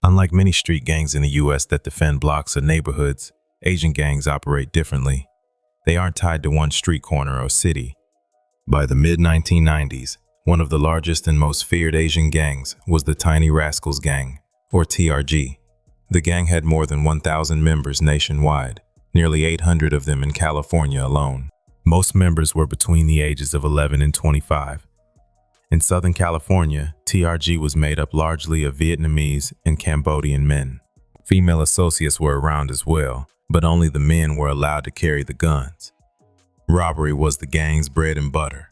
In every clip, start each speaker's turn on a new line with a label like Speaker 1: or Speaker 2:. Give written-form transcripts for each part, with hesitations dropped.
Speaker 1: Unlike many street gangs in the US that defend blocks or neighborhoods, Asian gangs operate differently. They aren't tied to one street corner or city. By the mid-1990s, one of the largest and most feared Asian gangs was the Tiny Rascals Gang, or TRG. The gang had more than 1,000 members nationwide, nearly 800 of them in California alone. Most members were between the ages of 11 and 25. In Southern California, TRG was made up largely of Vietnamese and Cambodian men. Female associates were around as well, but only the men were allowed to carry the guns. Robbery was the gang's bread and butter.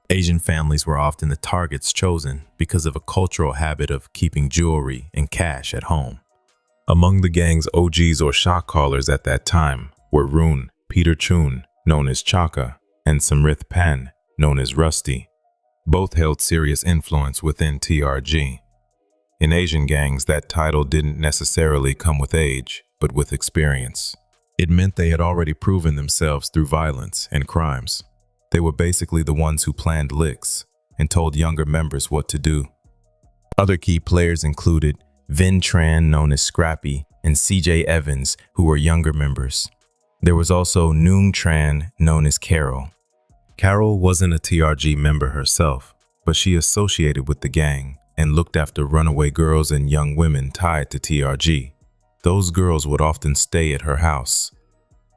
Speaker 1: Asian families were often the targets chosen because of a cultural habit of keeping jewelry and cash at home. Among the gang's OGs or shot callers at that time were Rune, Peter Chhoun, known as Chaka, and Samrith Pan, known as Rusty. Both held serious influence within TRG. In Asian gangs, that title didn't necessarily come with age, but with experience. It meant they had already proven themselves through violence and crimes. They were basically the ones who planned licks and told younger members what to do. Other key players included Vin Tran, known as Scrappy, and CJ Evans, who were younger members. There was also Nung Tran, known as Carol. Carol wasn't a TRG member herself, but she associated with the gang and looked after runaway girls and young women tied to TRG. Those girls would often stay at her house.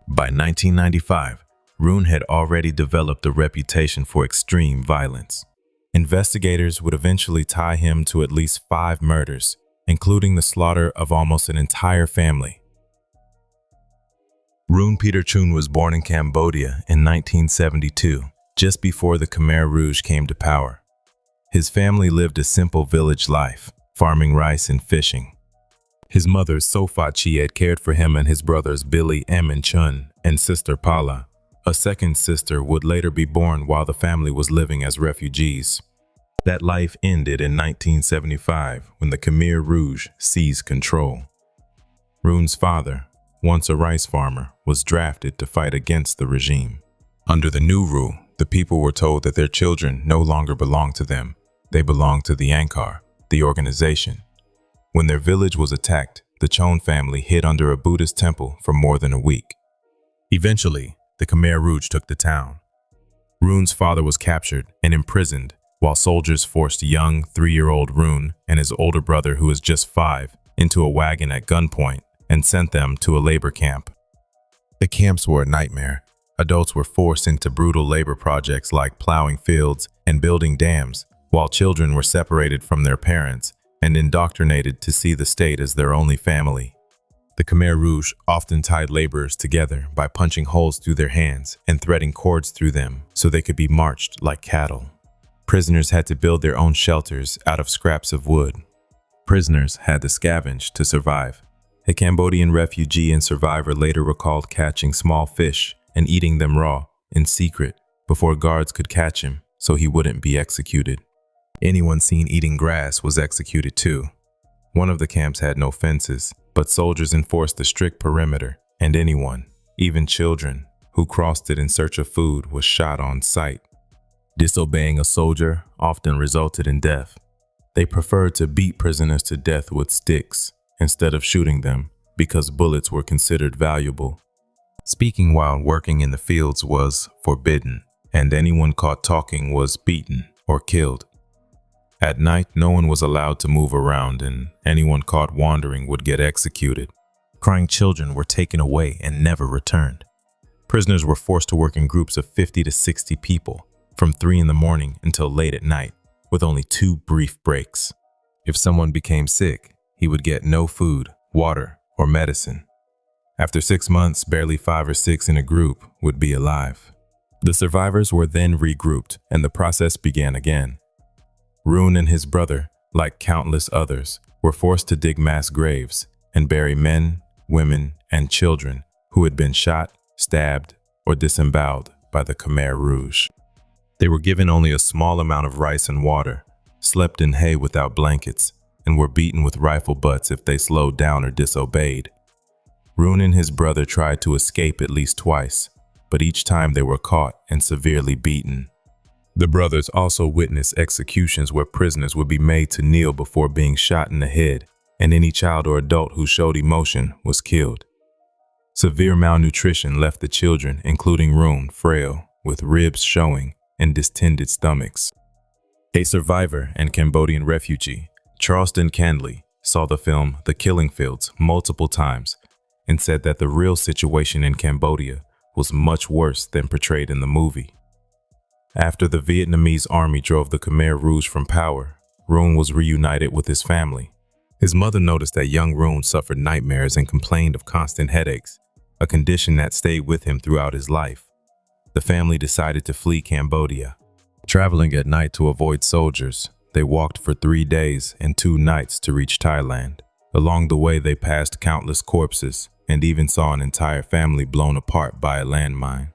Speaker 1: By 1995, Rune had already developed a reputation for extreme violence. Investigators would eventually tie him to at least 5 murders, including the slaughter of almost an entire family. Rune Peter Chhoun was born in Cambodia in 1972, just before the Khmer Rouge came to power. His family lived a simple village life, farming rice and fishing. His mother, Sopha Chi, had cared for him and his brothers Billy, Em, and Chun, and sister Pala. A second sister would later be born while the family was living as refugees. That life ended in 1975 when the Khmer Rouge seized control. Rune's father, once a rice farmer, was drafted to fight against the regime. Under the new rule, the people were told that their children no longer belonged to them. They belonged to the Angkar, the organization. When their village was attacked, the Chhoun family hid under a Buddhist temple for more than a week. Eventually, the Khmer Rouge took the town. Rune's father was captured and imprisoned, while soldiers forced young 3-year-old Rune and his older brother, who was just 5, into a wagon at gunpoint and sent them to a labor camp. The camps were a nightmare. Adults were forced into brutal labor projects like plowing fields and building dams, while children were separated from their parents and indoctrinated to see the state as their only family. The Khmer Rouge often tied laborers together by punching holes through their hands and threading cords through them so they could be marched like cattle. Prisoners had to build their own shelters out of scraps of wood. Prisoners had to scavenge to survive. A Cambodian refugee and survivor later recalled catching small fish and eating them raw, in secret, before guards could catch him so he wouldn't be executed. Anyone seen eating grass was executed too. One of the camps had no fences, but soldiers enforced a strict perimeter, and anyone, even children, who crossed it in search of food was shot on sight. Disobeying a soldier often resulted in death. They preferred to beat prisoners to death with sticks instead of shooting them because bullets were considered valuable. Speaking while working in the fields was forbidden, and anyone caught talking was beaten or killed. At night, no one was allowed to move around, and anyone caught wandering would get executed. Crying children were taken away and never returned. Prisoners were forced to work in groups of 50 to 60 people, from 3 in the morning until late at night, with only 2 brief breaks. If someone became sick, he would get no food, water, or medicine. After 6 months, barely 5 or 6 in a group would be alive. The survivors were then regrouped, and the process began again. Rune and his brother, like countless others, were forced to dig mass graves and bury men, women, and children who had been shot, stabbed, or disemboweled by the Khmer Rouge. They were given only a small amount of rice and water, slept in hay without blankets, and were beaten with rifle butts if they slowed down or disobeyed. Rune and his brother tried to escape at least twice, but each time they were caught and severely beaten. The brothers also witnessed executions where prisoners would be made to kneel before being shot in the head and any child or adult who showed emotion was killed. Severe malnutrition left the children, including Chhoun, frail, with ribs showing and distended stomachs. A survivor and Cambodian refugee, Charleston Candley, saw the film The Killing Fields multiple times and said that the real situation in Cambodia was much worse than portrayed in the movie. After the Vietnamese army drove the Khmer Rouge from power, Chhoun was reunited with his family. His mother noticed that young Chhoun suffered nightmares and complained of constant headaches, a condition that stayed with him throughout his life. The family decided to flee Cambodia. Traveling at night to avoid soldiers, they walked for 3 days and 2 nights to reach Thailand. Along the way, they passed countless corpses and even saw an entire family blown apart by a landmine.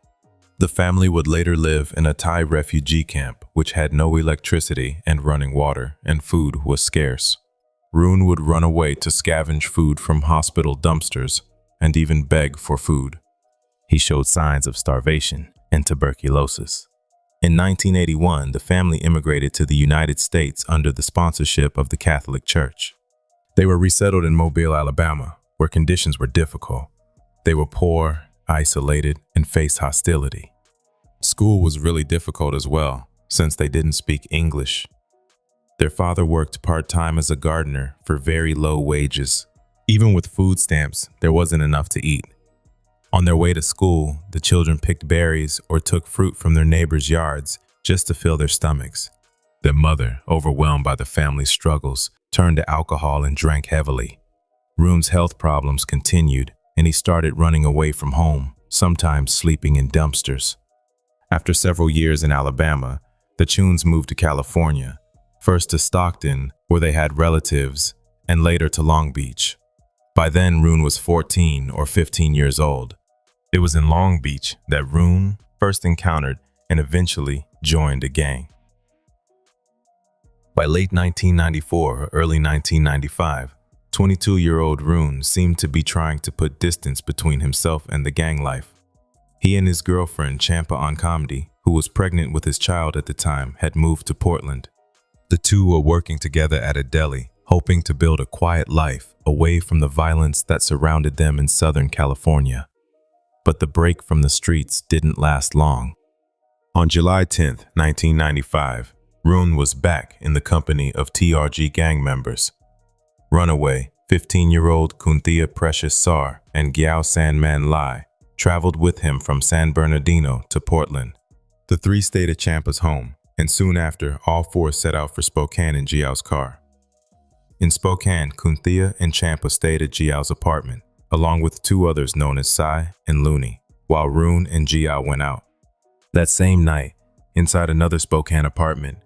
Speaker 1: The family would later live in a Thai refugee camp, which had no electricity and running water, and food was scarce. Chhoun would run away to scavenge food from hospital dumpsters and even beg for food. He showed signs of starvation and tuberculosis. In 1981, the family immigrated to the United States under the sponsorship of the Catholic Church. They were resettled in Mobile, Alabama, where conditions were difficult. They were poor, isolated, and faced hostility. School was really difficult as well, since they didn't speak English. Their father worked part-time as a gardener for very low wages. Even with food stamps, there wasn't enough to eat. On their way to school, the children picked berries or took fruit from their neighbors' yards just to fill their stomachs. Their mother, overwhelmed by the family's struggles, turned to alcohol and drank heavily. Chhoun's health problems continued, and he started running away from home, sometimes sleeping in dumpsters. After several years in Alabama, the Chhouns moved to California, first to Stockton, where they had relatives, and later to Long Beach. By then, Chhoun was 14 or 15 years old. It was in Long Beach that Chhoun first encountered and eventually joined a gang. By late 1994 or early 1995, 22-year-old Chhoun seemed to be trying to put distance between himself and the gang life. He and his girlfriend, Champa Onkamdi, who was pregnant with his child at the time, had moved to Portland. The two were working together at a deli, hoping to build a quiet life away from the violence that surrounded them in Southern California. But the break from the streets didn't last long. On July 10, 1995, Chhoun was back in the company of TRG gang members. Runaway, 15-year-old Kunthia Precious Sar and Gyao Sandman Lai traveled with him from San Bernardino to Portland. The three stayed at Champa's home, and soon after, all four set out for Spokane in Gyao's car. In Spokane, Kunthia and Champa stayed at Gyao's apartment, along with 2 others known as Sai and Looney, while Chhoun and Gyao went out. That same night, inside another Spokane apartment,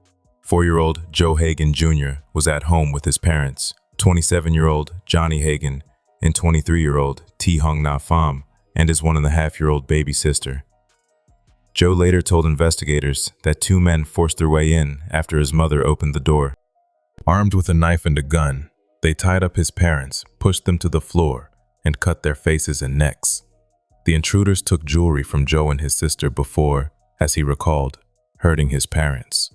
Speaker 1: 4-year-old Joe Hagen Jr. was at home with his parents, 27-year-old Johnny Hagen, and 23-year-old T. Hung Na Pham, and his 1.5-year-old baby sister. Joe later told investigators that 2 men forced their way in after his mother opened the door. Armed with a knife and a gun, they tied up his parents, pushed them to the floor, and cut their faces and necks. The intruders took jewelry from Joe and his sister before, as he recalled, hurting his parents.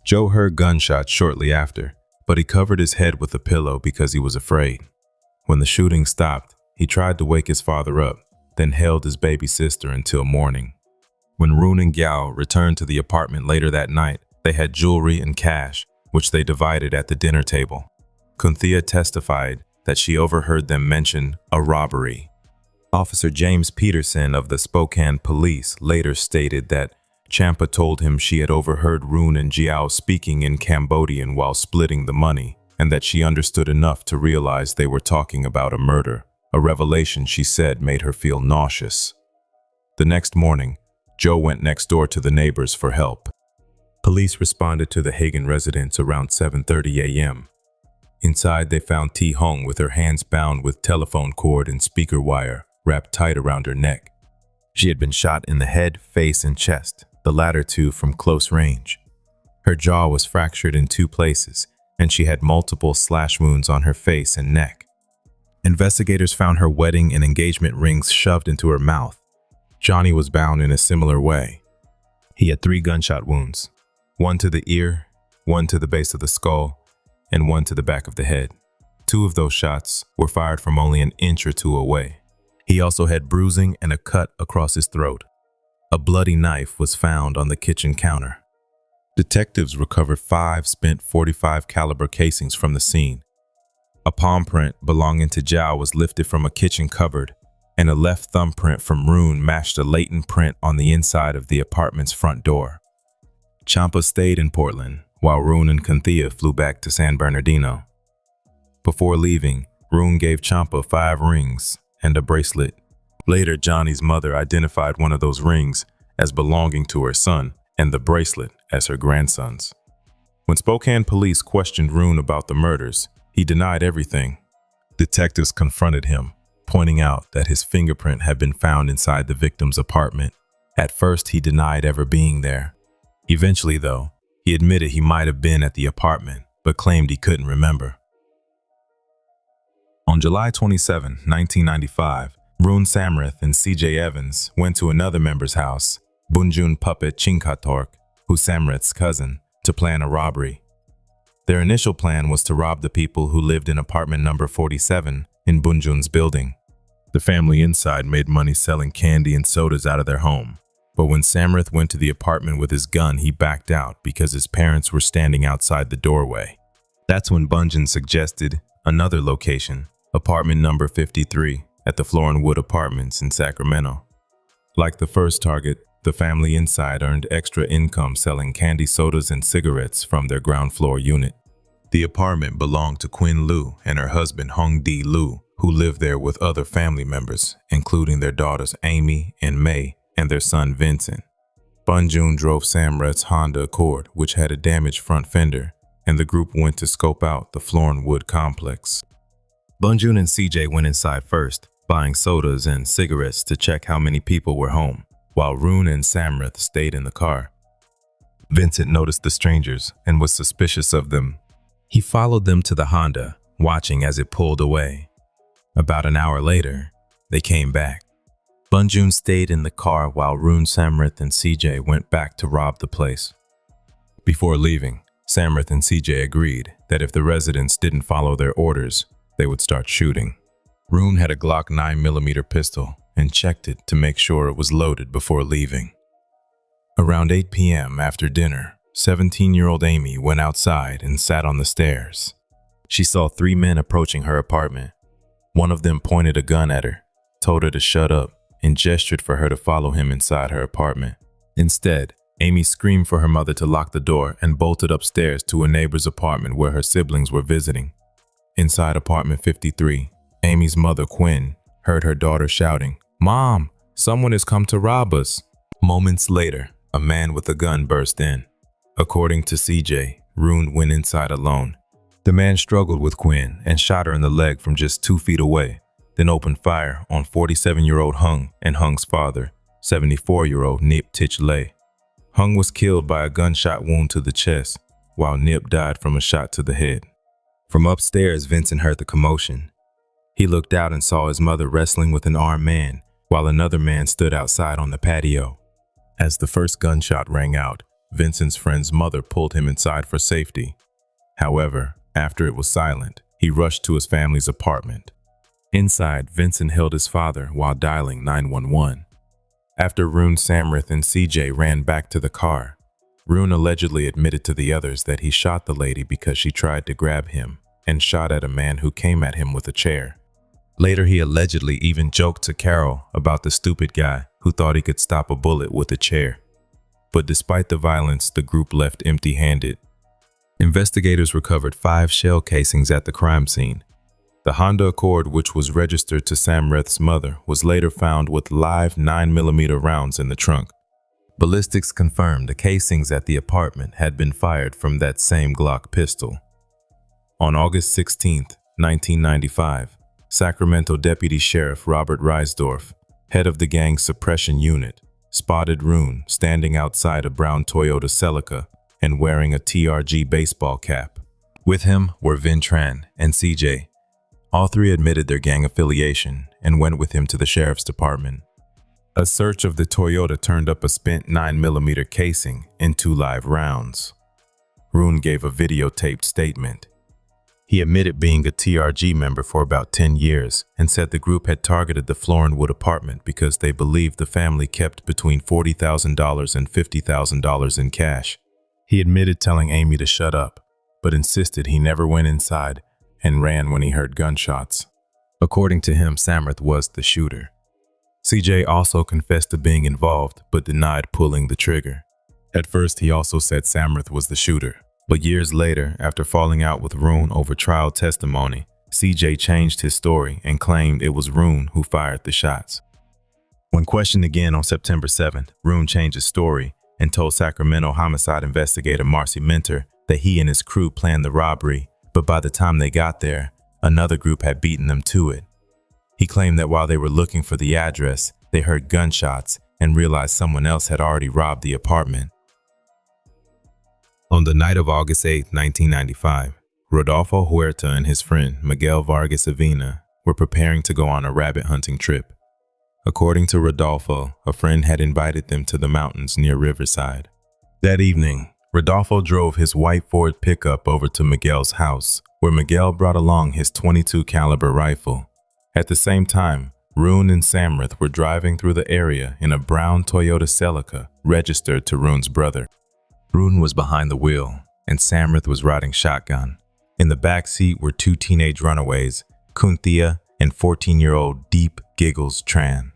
Speaker 1: Joe heard gunshots shortly after, but he covered his head with a pillow because he was afraid. When the shooting stopped, he tried to wake his father up, then held his baby sister until morning. When Chhoun and Gyao returned to the apartment later that night, they had jewelry and cash, which they divided at the dinner table. Kunthia testified that she overheard them mention a robbery. Officer James Peterson of the Spokane Police later stated that Champa told him she had overheard Chhoun and Gyao speaking in Cambodian while splitting the money, and that she understood enough to realize they were talking about a murder, a revelation she said made her feel nauseous. The next morning, Joe went next door to the neighbors for help. Police responded to the Hagen residence around 7:30 a.m. Inside, they found T. Hung with her hands bound with telephone cord and speaker wire wrapped tight around her neck. She had been shot in the head, face, and chest, the latter 2 from close range. Her jaw was fractured in 2 places, and she had multiple slash wounds on her face and neck. Investigators found her wedding and engagement rings shoved into her mouth. Johnny was bound in a similar way. He had 3 gunshot wounds, 1 to the ear, 1 to the base of the skull, and 1 to the back of the head. Two of those shots were fired from only an inch or two away. He also had bruising and a cut across his throat. A bloody knife was found on the kitchen counter. Detectives recovered 5 spent .45 caliber casings from the scene. A palm print belonging to Chhoun was lifted from a kitchen cupboard, and a left thumbprint from Chhoun matched a latent print on the inside of the apartment's front door. Champa stayed in Portland, while Chhoun and Cynthia flew back to San Bernardino. Before leaving, Chhoun gave Champa 5 rings and a bracelet. Later, Johnny's mother identified one of those rings as belonging to her son and the bracelet as her grandson's. When Spokane police questioned Chhoun about the murders, he denied everything. Detectives confronted him, pointing out that his fingerprint had been found inside the victim's apartment. At first, he denied ever being there. Eventually, though, he admitted he might have been at the apartment, but claimed he couldn't remember. On July 27, 1995, Chhoun Samrath and C.J. Evans went to another member's house, Bunjun Puppet Chinkatork, who's Samrath's cousin, to plan a robbery. Their initial plan was to rob the people who lived in apartment number 47 in Bunjun's building. The family inside made money selling candy and sodas out of their home. But when Samrath went to the apartment with his gun, he backed out because his parents were standing outside the doorway. That's when Bunjun suggested another location, apartment number 53, at the Floor and Wood Apartments in Sacramento. Like the first target, the family inside earned extra income selling candy, sodas, and cigarettes from their ground floor unit. The apartment belonged to Quinn Liu and her husband Hong D. Liu, who lived there with other family members, including their daughters Amy and May and their son Vincent. Bunjun drove Samrath's Honda Accord, which had a damaged front fender, and the group went to scope out the Floor and Wood complex. Bunjun and CJ went inside first, buying sodas and cigarettes to check how many people were home, while Chhoun and Samrath stayed in the car. Vincent noticed the strangers and was suspicious of them. He followed them to the Honda, watching as it pulled away. About an hour later, they came back. Bunjun stayed in the car while Chhoun, Samrath, and CJ went back to rob the place. Before leaving, Samrath and CJ agreed that if the residents didn't follow their orders, they would start shooting. Chhoun had a Glock 9mm pistol and checked it to make sure it was loaded before leaving. Around 8 p.m. after dinner, 17-year-old Amy went outside and sat on the stairs. She saw 3 men approaching her apartment. One of them pointed a gun at her, told her to shut up, and gestured for her to follow him inside her apartment. Instead, Amy screamed for her mother to lock the door and bolted upstairs to a neighbor's apartment where her siblings were visiting. Inside apartment 53, Amy's mother, Quinn, heard her daughter shouting, "Mom, someone has come to rob us." Moments later, a man with a gun burst in. According to CJ, Chhoun went inside alone. The man struggled with Quinn and shot her in the leg from just 2 feet away, then opened fire on 47-year-old Hung and Hung's father, 74-year-old Nip Tich Lay. Hung was killed by a gunshot wound to the chest, while Nip died from a shot to the head. From upstairs, Vincent heard the commotion. He looked out and saw his mother wrestling with an armed man, while another man stood outside on the patio. As the first gunshot rang out, Vincent's friend's mother pulled him inside for safety. However, after it was silent, he rushed to his family's apartment. Inside, Vincent held his father while dialing 911. After Chhoun, Samrath, and CJ ran back to the car, Chhoun allegedly admitted to the others that he shot the lady because she tried to grab him and shot at a man who came at him with a chair. Later, he allegedly even joked to Carol about the stupid guy who thought he could stop a bullet with a chair. But despite the violence, the group left empty-handed. Investigators recovered 5 shell casings at the crime scene. The Honda Accord, which was registered to Samrath's mother, was later found with live 9mm rounds in the trunk. Ballistics confirmed the casings at the apartment had been fired from that same Glock pistol. On August 16, 1995, Sacramento Deputy Sheriff Robert Reisdorf, head of the gang's suppression unit, spotted Chhoun standing outside a brown Toyota Celica and wearing a TRG baseball cap. With him were Vin Tran and CJ. All 3 admitted their gang affiliation and went with him to the sheriff's department. A search of the Toyota turned up a spent 9mm casing and 2 live rounds. Chhoun gave a videotaped statement. He admitted being a TRG member for about 10 years and said the group had targeted the Florinwood apartment because they believed the family kept between $40,000 and $50,000 in cash. He admitted telling Amy to shut up, but insisted he never went inside and ran when he heard gunshots. According to him, Samrath was the shooter. CJ also confessed to being involved but denied pulling the trigger. At first, he also said Samrath was the shooter, but years later, after falling out with Rune over trial testimony, CJ changed his story and claimed it was Rune who fired the shots. When questioned again on September 7th, Rune changed his story and told Sacramento homicide investigator Marcy Minter that he and his crew planned the robbery, but by the time they got there, another group had beaten them to it. He claimed that while they were looking for the address, they heard gunshots and realized someone else had already robbed the apartment. On the night of August 8, 1995, Rodolfo Huerta and his friend Miguel Vargas Avina were preparing to go on a rabbit hunting trip. According to Rodolfo, a friend had invited them to the mountains near Riverside. That evening, Rodolfo drove his white Ford pickup over to Miguel's house, where Miguel brought along his .22 caliber rifle. At the same time, Rune and Samrath were driving through the area in a brown Toyota Celica registered to Rune's brother. Rune was behind the wheel, and Samrath was riding shotgun. In the back seat were two teenage runaways, Kunthia and 14-year-old Deep Giggles Tran.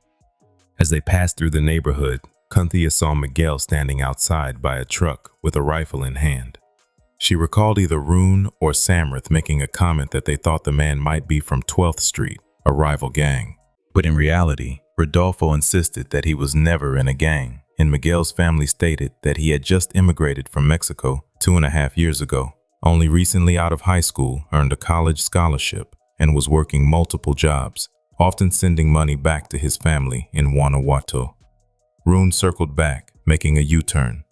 Speaker 1: As they passed through the neighborhood, Kunthia saw Miguel standing outside by a truck with a rifle in hand. She recalled either Rune or Samrath making a comment that they thought the man might be from 12th Street, a rival gang. But in reality, Rodolfo insisted that he was never in a gang, and Miguel's family stated that he had just immigrated from Mexico 2.5 years ago, only recently out of high school, earned a college scholarship, and was working multiple jobs, often sending money back to his family in Guanajuato. Rune circled back, making a U-turn.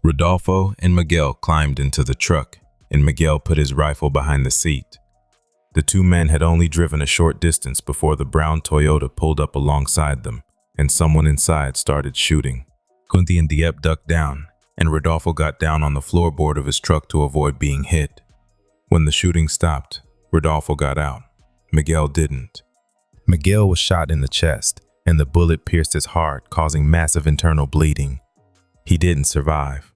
Speaker 1: Rodolfo and Miguel climbed into the truck, and Miguel put his rifle behind the seat. The two men had only driven a short distance before the brown Toyota pulled up alongside them, and someone inside started shooting. Kunti and Dieppe ducked down, and Rodolfo got down on the floorboard of his truck to avoid being hit. When the shooting stopped, Rodolfo got out. Miguel didn't. Miguel was shot in the chest, and the bullet pierced his heart, causing massive internal bleeding. He didn't survive.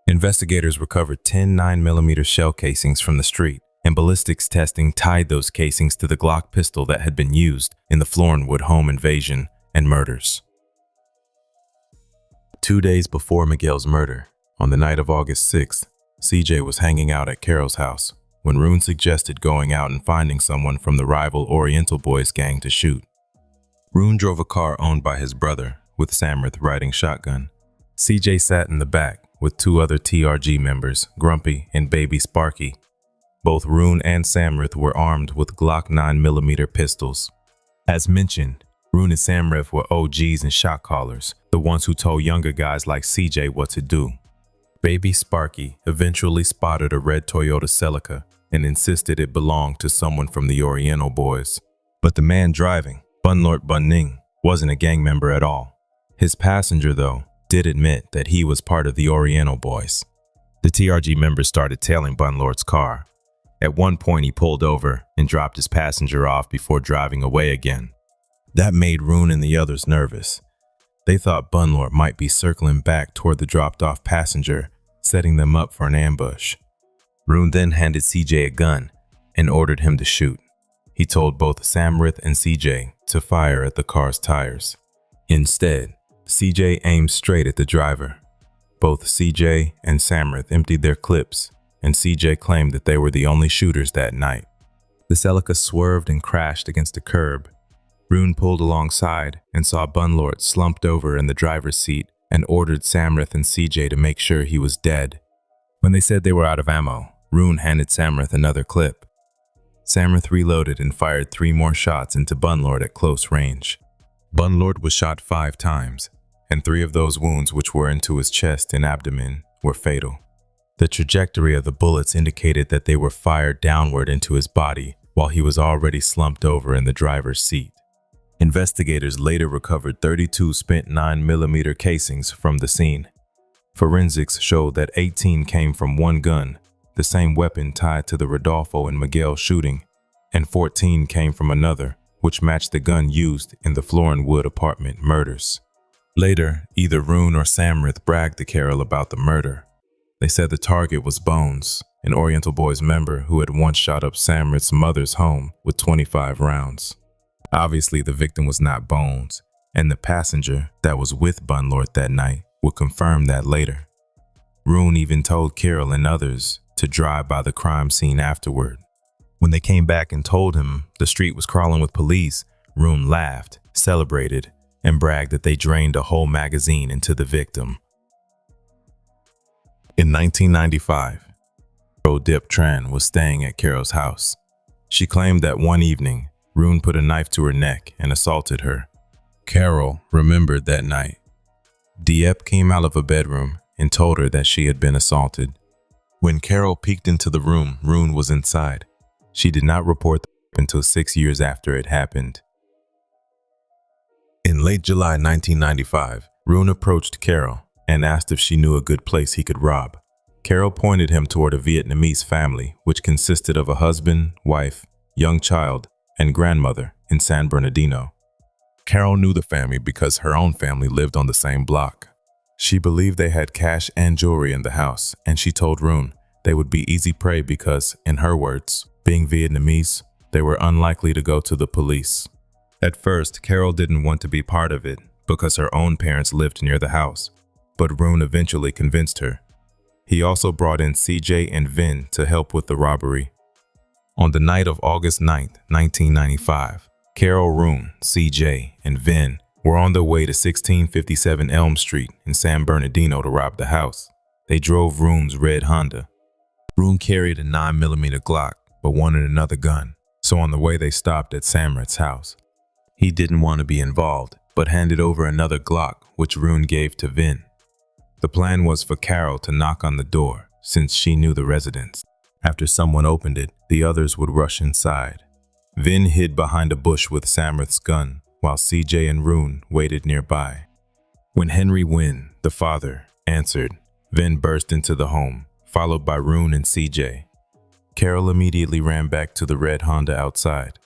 Speaker 1: Investigators recovered 10 9mm shell casings from the street, and ballistics testing tied those casings to the Glock pistol that had been used in the Florinwood home invasion and murders. 2 days before Miguel's murder, on the night of August 6th, CJ was hanging out at Carol's house when Rune suggested going out and finding someone from the rival Oriental Boys gang to shoot. Rune drove a car owned by his brother, with Samrath riding shotgun. CJ sat in the back with two other TRG members, Grumpy and Baby Sparky. Both Rune and Samrath were armed with Glock 9mm pistols. As mentioned, Rune and Samrath were OGs and shot callers, the ones who told younger guys like CJ what to do. Baby Sparky eventually spotted a red Toyota Celica and insisted it belonged to someone from the Oriental Boys. But the man driving, Bunlort Bunning, wasn't a gang member at all. His passenger, though, did admit that he was part of the Oriental Boys. The TRG members started tailing Bunlort's car. At one point, he pulled over and dropped his passenger off before driving away again. That made Rune and the others nervous. They thought Bunlort might be circling back toward the dropped-off passenger, setting them up for an ambush. Rune then handed CJ a gun and ordered him to shoot. He told both Samrath and CJ to fire at the car's tires. Instead, CJ aimed straight at the driver. Both CJ and Samrath emptied their clips, and CJ claimed that they were the only shooters that night. The Celica swerved and crashed against a curb. Rune pulled alongside and saw Bunlort slumped over in the driver's seat and ordered Samrath and CJ to make sure he was dead. When they said they were out of ammo, Rune handed Samrath another clip. Samrath reloaded and fired 3 more shots into Bunlort at close range. Bunlort was shot 5 times, and 3 of those wounds, which were into his chest and abdomen, were fatal. The trajectory of the bullets indicated that they were fired downward into his body while he was already slumped over in the driver's seat. Investigators later recovered 32 spent 9mm casings from the scene. Forensics showed that 18 came from one gun, the same weapon tied to the Rodolfo and Miguel shooting, and 14 came from another, which matched the gun used in the Florinwood apartment murders. Later, either Rune or Samrith bragged to Carol about the murder. They said the target was Bones, an Oriental Boys member who had once shot up Samrith's mother's home with 25 rounds. Obviously, the victim was not Bones, and the passenger that was with Bunlord that night would confirm that later. Rune even told Carol and others to drive by the crime scene afterward. When they came back and told him the street was crawling with police, Rune laughed, celebrated, and bragged that they drained a whole magazine into the victim. In 1995, Dip Tran was staying at Carol's house. She claimed that one evening, Rune put a knife to her neck and assaulted her. Carol remembered that night. Dieppe came out of a bedroom and told her that she had been assaulted. When Carol peeked into the room, Rune was inside. She did not report the until 6 years after it happened. In late July 1995, Rune approached Carol and asked if she knew a good place he could rob. Carol pointed him toward a Vietnamese family, which consisted of a husband, wife, young child, and grandmother in San Bernardino. Carol knew the family because her own family lived on the same block. She believed they had cash and jewelry in the house, and she told Rune they would be easy prey because, in her words, being Vietnamese, they were unlikely to go to the police. At first, Carol didn't want to be part of it because her own parents lived near the house, but Rune eventually convinced her. He also brought in CJ and Vin to help with the robbery. On the night of August 9, 1995, Carol, Rune, CJ, and Vin were on their way to 1657 Elm Street in San Bernardino to rob the house. They drove Rune's red Honda. Rune carried a 9mm Glock, but wanted another gun, so on the way they stopped at Samrith's house. He didn't want to be involved, but handed over another Glock, which Rune gave to Vin. The plan was for Carol to knock on the door, since she knew the residents. After someone opened it, the others would rush inside. Vin hid behind a bush with Samrith's gun, while CJ and Rune waited nearby. When Henry Wynn, the father, answered, Vin burst into the home, followed by Rune and CJ. Carol immediately ran back to the red Honda outside.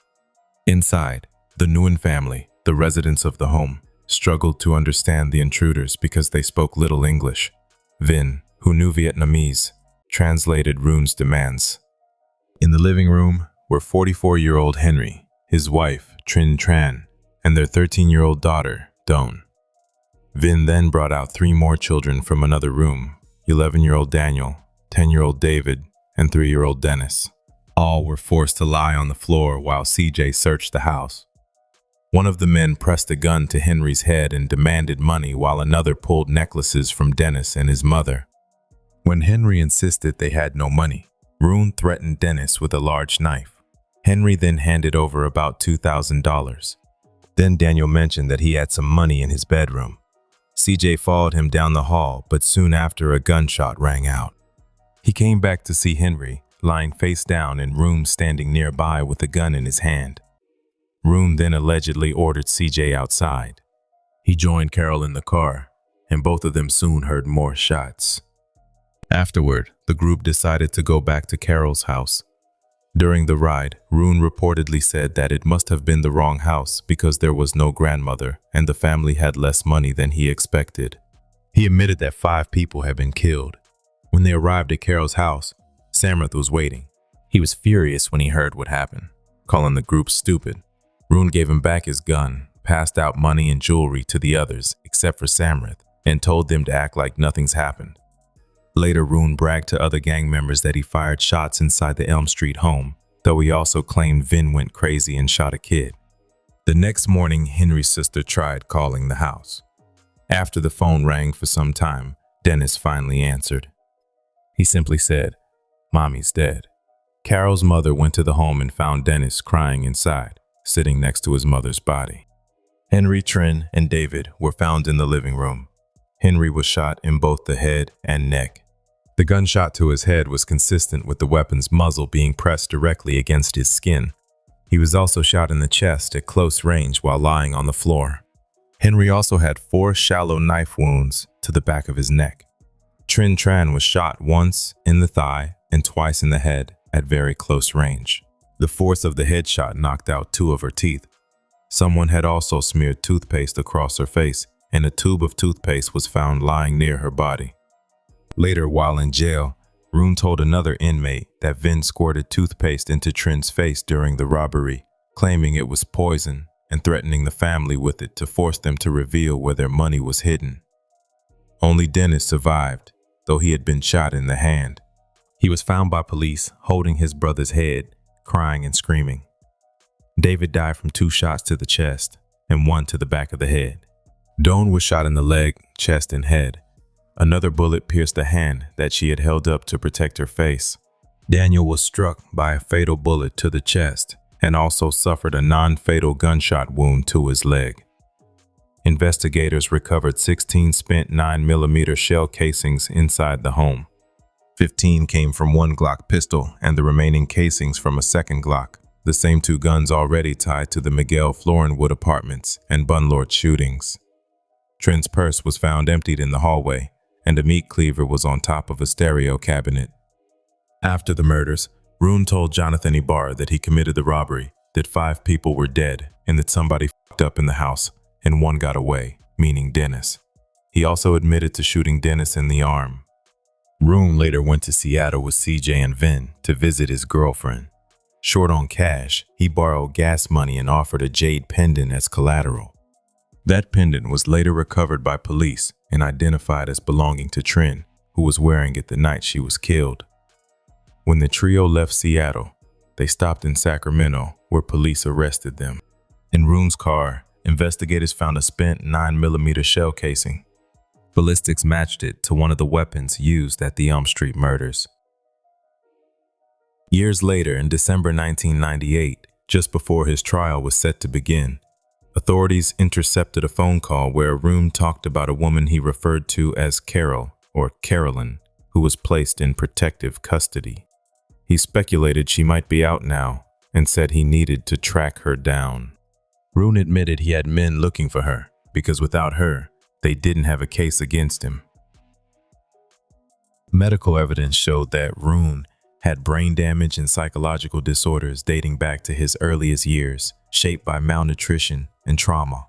Speaker 1: Inside, the Nguyen family, the residents of the home, struggled to understand the intruders because they spoke little English. Vin, who knew Vietnamese, translated Rune's demands. In the living room were 44-year-old Henry, his wife, Trinh Tran, and their 13-year-old daughter, Doan. Vin then brought out 3 more children from another room, 11-year-old Daniel, 10-year-old David, and 3-year-old Dennis. All were forced to lie on the floor while CJ searched the house. One of the men pressed a gun to Henry's head and demanded money while another pulled necklaces from Dennis and his mother. When Henry insisted they had no money, Rune threatened Dennis with a large knife. Henry then handed over about $2,000. Then Daniel mentioned that he had some money in his bedroom. CJ followed him down the hall, but soon after a gunshot rang out. He came back to see Henry, lying face down and Rune standing nearby with a gun in his hand. Rune then allegedly ordered CJ outside. He joined Carol in the car, and both of them soon heard more shots. Afterward, the group decided to go back to Carol's house. During the ride, Rune reportedly said that it must have been the wrong house because there was no grandmother and the family had less money than he expected. He admitted that 5 people had been killed. When they arrived at Carol's house, Samrith was waiting. He was furious when he heard what happened, calling the group stupid. Rune gave him back his gun, passed out money and jewelry to the others except for Samrith, and told them to act like nothing's happened. Later, Rune bragged to other gang members that he fired shots inside the Elm Street home, though he also claimed Vin went crazy and shot a kid. The next morning, Henry's sister tried calling the house. After the phone rang for some time, Dennis finally answered. He simply said, "Mommy's dead." Carol's mother went to the home and found Dennis crying inside, sitting next to his mother's body. Henry, Trin, and David were found in the living room. Henry was shot in both the head and neck. The gunshot to his head was consistent with the weapon's muzzle being pressed directly against his skin. He was also shot in the chest at close range while lying on the floor. Henry also had 4 shallow knife wounds to the back of his neck. Trinh Tran was shot once in the thigh, and twice in the head at very close range. The force of the headshot knocked out 2 of her teeth. Someone had also smeared toothpaste across her face, and a tube of toothpaste was found lying near her body. Later, while in jail, Chhoun told another inmate that Vin squirted toothpaste into Trin's face during the robbery, claiming it was poison and threatening the family with it to force them to reveal where their money was hidden. Only Dennis survived, though he had been shot in the hand. He was found by police holding his brother's head, crying and screaming. David died from 2 shots to the chest and 1 to the back of the head. Dawn was shot in the leg, chest, and head. Another bullet pierced the hand that she had held up to protect her face. Daniel was struck by a fatal bullet to the chest and also suffered a non-fatal gunshot wound to his leg. Investigators recovered 16 spent 9mm shell casings inside the home. 15 came from 1 Glock pistol and the remaining casings from a 2nd Glock, the same 2 guns already tied to the Miguel Florinwood apartments and Bunlord shootings. Trin's purse was found emptied in the hallway, and a meat cleaver was on top of a stereo cabinet. After the murders, Chhoun told Jonathan Ibarra that he committed the robbery, that 5 people were dead, and that somebody f***ed up in the house, and 1 got away, meaning Dennis. He also admitted to shooting Dennis in the arm. Chhoun later went to Seattle with CJ and Vin to visit his girlfriend. Short on cash, he borrowed gas money and offered a jade pendant as collateral. That pendant was later recovered by police and identified as belonging to Trin, who was wearing it the night she was killed. When the trio left Seattle, they stopped in Sacramento, where police arrested them. In Chhoun's car, investigators found a spent 9mm shell casing. Ballistics matched it to one of the weapons used at the Elm Street murders. Years later, in December 1998, just before his trial was set to begin, authorities intercepted a phone call where Chhoun talked about a woman he referred to as Carol, or Carolyn, who was placed in protective custody. He speculated she might be out now and said he needed to track her down. Chhoun admitted he had men looking for her because without her, they didn't have a case against him. Medical evidence showed that Chhoun had brain damage and psychological disorders dating back to his earliest years, shaped by malnutrition and trauma.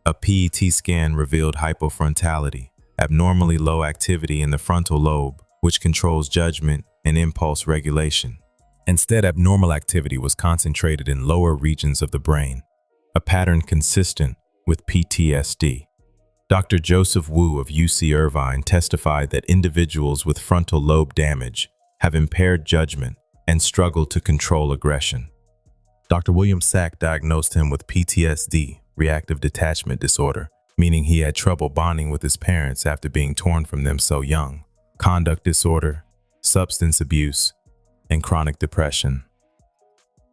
Speaker 1: A PET scan revealed hypofrontality, abnormally low activity in the frontal lobe, which controls judgment and impulse regulation. Instead, abnormal activity was concentrated in lower regions of the brain, a pattern consistent with PTSD. Dr. Joseph Wu of UC Irvine testified that individuals with frontal lobe damage have impaired judgment and struggle to control aggression. Dr. William Sack diagnosed him with PTSD, reactive detachment disorder, meaning he had trouble bonding with his parents after being torn from them so young, conduct disorder, substance abuse, and chronic depression.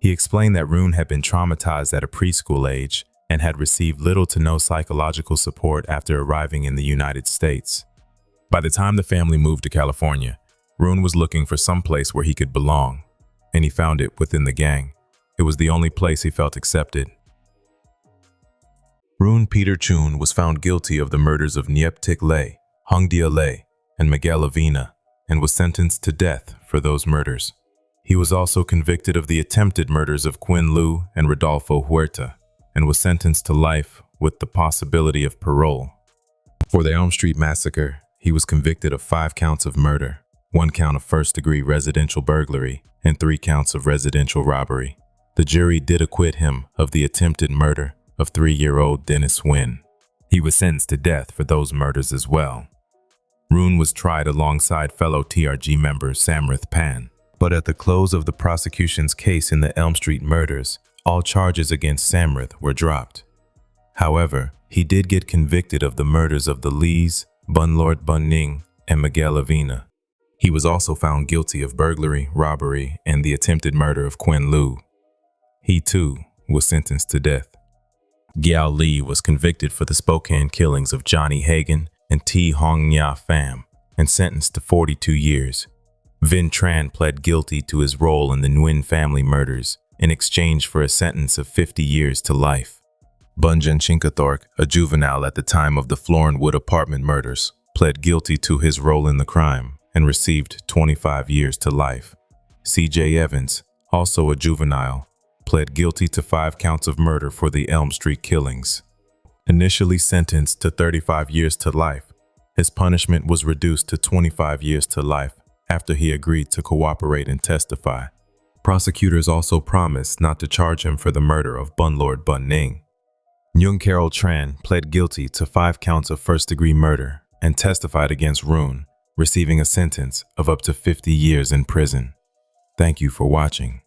Speaker 1: He explained that Chhoun had been traumatized at a preschool age and had received little to no psychological support after arriving in the United States. By the time the family moved to California, Chhoun was looking for some place where he could belong, and he found it within the gang. It was the only place he felt accepted. Chhoun Peter Chhoun was found guilty of the murders of Nhiep Tik Lay, Hung Dia Lay, and Miguel Avina, and was sentenced to death for those murders. He was also convicted of the attempted murders of Quinn Liu and Rodolfo Huerta, and was sentenced to life with the possibility of parole. For the Elm Street massacre, he was convicted of 5 counts of murder, 1 count of first-degree residential burglary, and 3 counts of residential robbery. The jury did acquit him of the attempted murder of 3-year-old Dennis Nguyen. He was sentenced to death for those murders as well. Chhoun was tried alongside fellow TRG member Samrith Pan, but at the close of the prosecution's case in the Elm Street murders, all charges against Samrith were dropped. However, he did get convicted of the murders of the Lees, Bunlord Bun Ning, and Miguel Avina. He was also found guilty of burglary, robbery, and the attempted murder of Quinn Liu. He too was sentenced to death. Giao Lee was convicted for the Spokane killings of Johnny Hagan and T. Hong Nha Pham and sentenced to 42 years. Vin Tran pled guilty to his role in the Nguyen family murders in exchange for a sentence of 50 years to life. Bunjan Chinkathork, a juvenile at the time of the Florinwood apartment murders, pled guilty to his role in the crime and received 25 years to life. C.J. Evans, also a juvenile, pled guilty to 5 counts of murder for the Elm Street killings. Initially sentenced to 35 years to life, his punishment was reduced to 25 years to life after he agreed to cooperate and testify. Prosecutors also promised not to charge him for the murder of Bunlord Bun Ning. Nhung Carol Tran pled guilty to 5 counts of first-degree murder and testified against Rune, receiving a sentence of up to 50 years in prison. Thank you for watching.